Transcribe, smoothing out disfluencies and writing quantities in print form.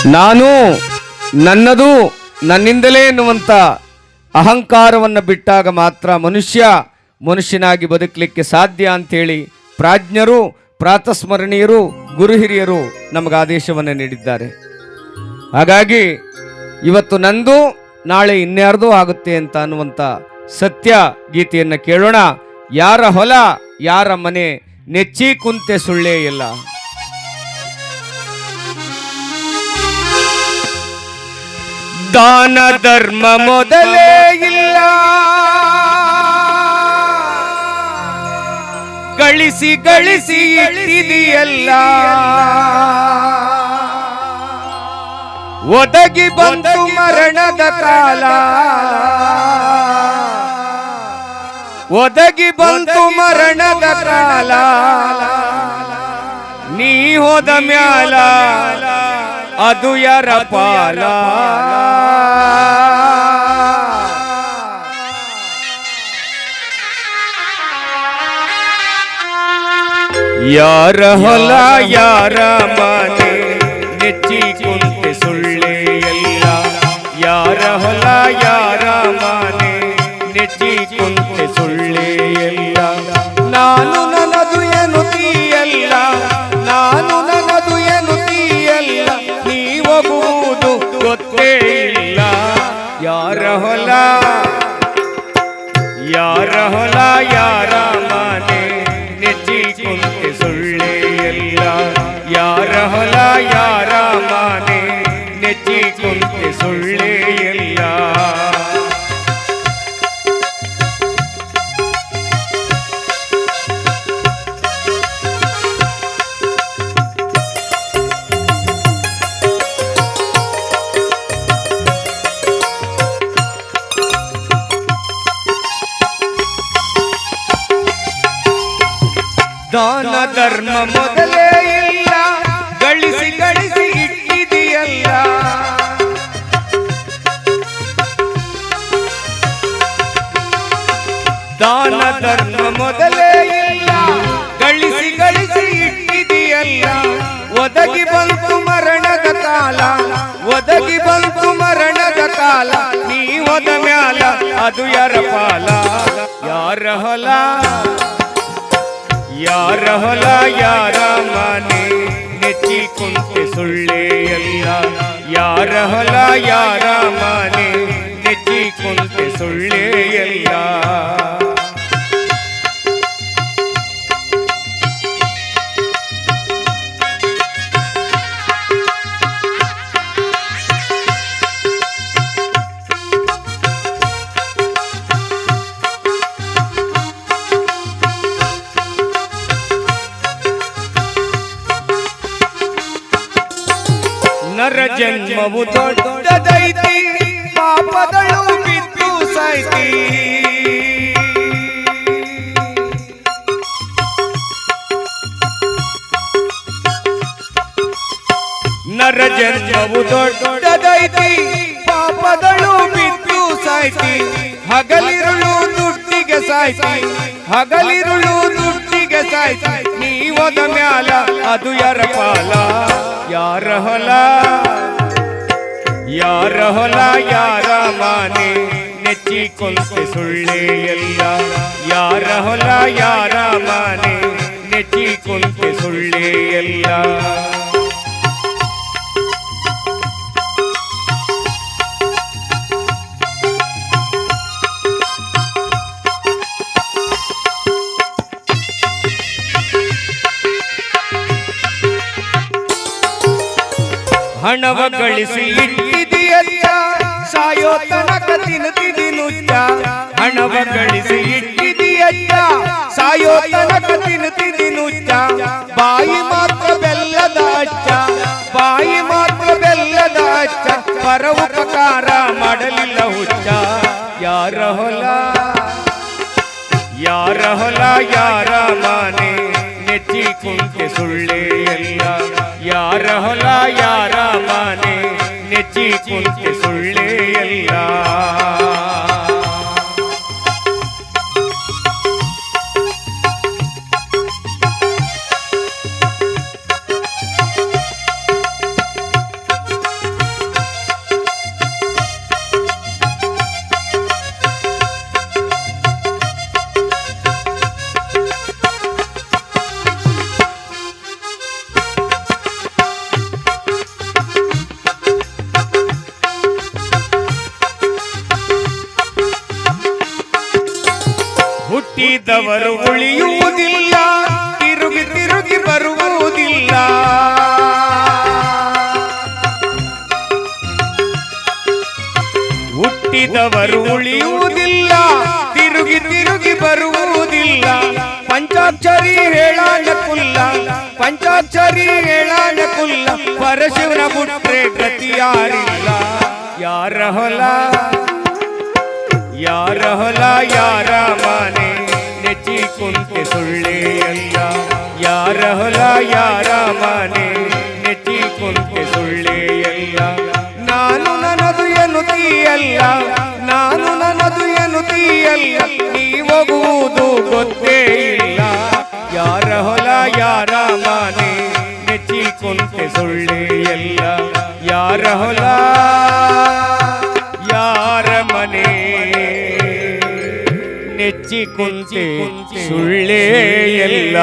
ನಾನು ನನ್ನದು ನನ್ನಿಂದಲೇ ಎನ್ನುವಂಥ ಅಹಂಕಾರವನ್ನು ಬಿಟ್ಟಾಗ ಮಾತ್ರ ಮನುಷ್ಯನಾಗಿ ಬದುಕಲಿಕ್ಕೆ ಸಾಧ್ಯ ಅಂಥೇಳಿ ಪ್ರಾಜ್ಞರು ಪ್ರಾತಸ್ಮರಣೀಯರು ಗುರು ಹಿರಿಯರು ನಮಗೆ ಆದೇಶವನ್ನು ನೀಡಿದ್ದಾರೆ. ಹಾಗಾಗಿ ಇವತ್ತು ನಂದು ನಾಳೆ ಇನ್ಯಾರ್ದೂ ಆಗುತ್ತೆ ಅಂತ ಅನ್ನುವಂಥ ಸತ್ಯ ಗೀತೆಯನ್ನು ಕೇಳೋಣ. ಯಾರ ಹೊಲ ಯಾರ ಮನೆ ನೆಚ್ಚಿ ಕುಂತೆ ಸುಳ್ಳೇ ಇಲ್ಲ. ದಾನ ಧರ್ಮ ಮೊದಲೇ ಇಲ್ಲ, ಗಳಿಸಿ ಗಳಿಸಿ ಇಟ್ಟಿದೆಯಲ್ಲ, ಒದಗಿ ಬಂತು ಮರಣದ ಕಾಲ, ಒದಗಿ ಬಂತು ಮರಣದ ಕಾಲ, ನೀ ಹೋದ ಮ್ಯಾಲ ಅದು ಯಾರ ಪಾಲ. ಯಾರ ಹೊಲ ಯಾರ ಮನೆ ನೆಚ್ಚಿ ಕುಂತೆ ಸುಳ್ಳೇ ಎಲ್ಲ, ಯಾರ ಹೊಲ ಯಾರ ಮನೆ ನೆಚ್ಚಿ ಕುಂತೆ ಸುಳ್ಳೇ ಎಲ್ಲ. ನಾನು ನನ್ನದು ಎನ್ನುತ್ತೀಯಲ್ಲ, ನಾನು ನನ್ನದು ಎನ್ನುತ್ತೀಯಲ್ಲ, ನೀ ಹೋಗುವುದು ಗೊತ್ತೇ ಇಲ್ಲ. ಯಾರ ಹೊಲ ಯಾರ ಹೊಲ ಯಾರ ಮನೆ ನೆಚ್ಚಿ ಕುಂತೆ ಸುಳ್ಳೇ ಎಲ್ಲ, ಯಾರ ಹೊಲ ಯಾರ ಮನೆ ನೆಚ್ಚಿ ಕುಂತೆ ಸುಳ್ಳೇ ಎಲ್ಲ. ದಾನ ಧರ್ಮ ಮೊದಲೇ ಇಲ್ಲ, ಗಳಿಸಿ ಗಳಿಸಿ ಇಟ್ಟಿದೆಯಲ್ಲ, ದಾನ ಧರ್ಮ ಮೊದಲೇ ಇಲ್ಲ, ಗಳಿಸಿ ಗಳಿಸಿ ಇಟ್ಟಿದೆಯಲ್ಲ, ಒದಗಿ ಬಂತು ಮರಣದ ಕಾಲ, ಒದಗಿ ಬಂತು ಮರಣದ ಕಾಲ, ನೀ ಹೋದ ಮ್ಯಾಲ ಅದು ಯಾರ ಪಾಲ. ಯಾರ ಹೊಲ ಯಾರ ಹೊಲ ಯಾರ ಮನೆ ನೆಚ್ಚಿ ಕುಂತೆ ಸುಳ್ಳೇ ಎಲ್ಲ, ಯಾರ ಹೊಲ ಯಾರ ಮನೆ ನೆಚ್ಚಿ ಕುಂತೆ ಸುಳ್ಳೇ ಎಲ್ಲ. ನರ ಜನ್ಮವು ದೊಡ್ಡದೈತಿ, ಪಾಪದಳು ಬಿದ್ದು ಸಾಯ್ತಿ, ನರ ಜನ್ಮವು ದೊಡ್ಡದೈತಿ, ಪಾಪದಳು ಬಿದ್ದು ಸಾಯ್ತಿ, ಹಗಲಿರುಳು ದುಡ್ಡಿಗೆ ಸಾಯ್ತಿ, ಹಗಲಿರುಳು ದುಡ್ಡಿಗೆ ಸಾಯ್ತಿ, ನೀ ಹೋದ ಮ್ಯಾಲ ಅದು ಯಾರ ಪಾಲ. ಯಾರ ಹೊಲ ಯಾರ ಹೊಲ ಯಾರ ಮನೆ ನೆಚ್ಚಿ ಕುಂತೆ ಸುಳ್ಳೇ ಎಲ್ಲ, ಯಾರ ಹೊಲ ಯಾರ ಮನೆ ನೆಚ್ಚಿ ಕುಂತೆ ಸುಳ್ಳೇ ಎಲ್ಲ. ಹಣವ ಗಳಿಸಿ ಇಟ್ಟಿದೆಯಲ್ಲ, ಸಾಯೋ ತನಕ ತಿನ್ನುತ್ತಿದಿನುಚ್ಚ, ಹಣವ ಗಳಿಸಿ ಇಟ್ಟಿದೆಯಲ್ಲ, ಸಾಯೋ ತನಕ ತಿನ್ನುತ್ತಿದಿನುಚ್ಚ, ಬಾಯಿ ಮಾತ್ರ ಬೆಲ್ಲದ ಅಚ್ಚ, ಬಾಯಿ ಮಾತ್ರ ಬೆಲ್ಲದ ಅಚ್ಚ, ಪರ ಉಪಕಾರ ಮಾಡಲಿಲ್ಲ ಹುಚ್ಚ. ಯಾರ ಹೊಲ ಯಾರ ಹೊಲ ಯಾರ ಮನೆ ನೆಚ್ಚಿ ಕುಂತೆ ಸುಳ್ಳೇ ಎಲ್ಲ, ಯಾರ ಹೊಲ ಯಾರ ಮನೆ ನೆಚ್ಚಿ ಕುಂತೆ ಸುಳ್ಳೇ ಎಲ್ಲ. ಹುಟ್ಟಿದವರು ಉಳಿಯುವುದಿಲ್ಲ, ತಿರುಗಿ ತಿರುಗಿ ಬರುವುದಿಲ್ಲ. ಹುಟ್ಟಿದವರು ಉಳಿಯುವುದಿಲ್ಲ, ತಿರುಗಿ ತಿರುಗಿ ಬರುವುದಿಲ್ಲ. ಪಂಚಾಕ್ಷರಿ ಹೇಳಾಣ ಕುಲ್ಲ, ಪಂಚಾಕ್ಷರಿ ಹೇಳಾಣ ಕುಲ್ಲ, ಪರಶಿವನ ಬಿಟ್ರೆ ಗತಿಯಾರಿಲ್ಲ. ಯಾರ ಹೊಲ ಯಾರ ಹೊಲ ಯಾರ ಮನೆ ನೆಚ್ಚಿ ಕುಂತೆ ಸುಳ್ಳೆಯಲ್ಲ. ಯಾರ ಹೊಲ ಯಾರ ಮನೆ ನೆಚ್ಚಿ ಕುಂತೆ ಸುಳ್ಳೆಯಲ್ಲ. ನಾನು ನನ್ನದು ಎನ್ನುತ್ತೀಯಲ್ಲ, ನಾನು ನನ್ನದು ಎನ್ನುತ್ತೀಯಲ್ಲ, ನೀ ಹೋಗುವುದು ಗೊತ್ತೇ ಇಲ್ಲ. ಯಾರ ಹೊಲ ಯಾರ ಮನೆ ನೆಚ್ಚಿ ಕುಂತೆ ಸುಳ್ಳೆಯಲ್ಲ. ಯಾರ ಹೊಲ ಯಾರ ಮನೆ ನೆಚ್ಚಿ ಕುಂತೆ ಸುಳ್ಳೇ ಎಲ್ಲ.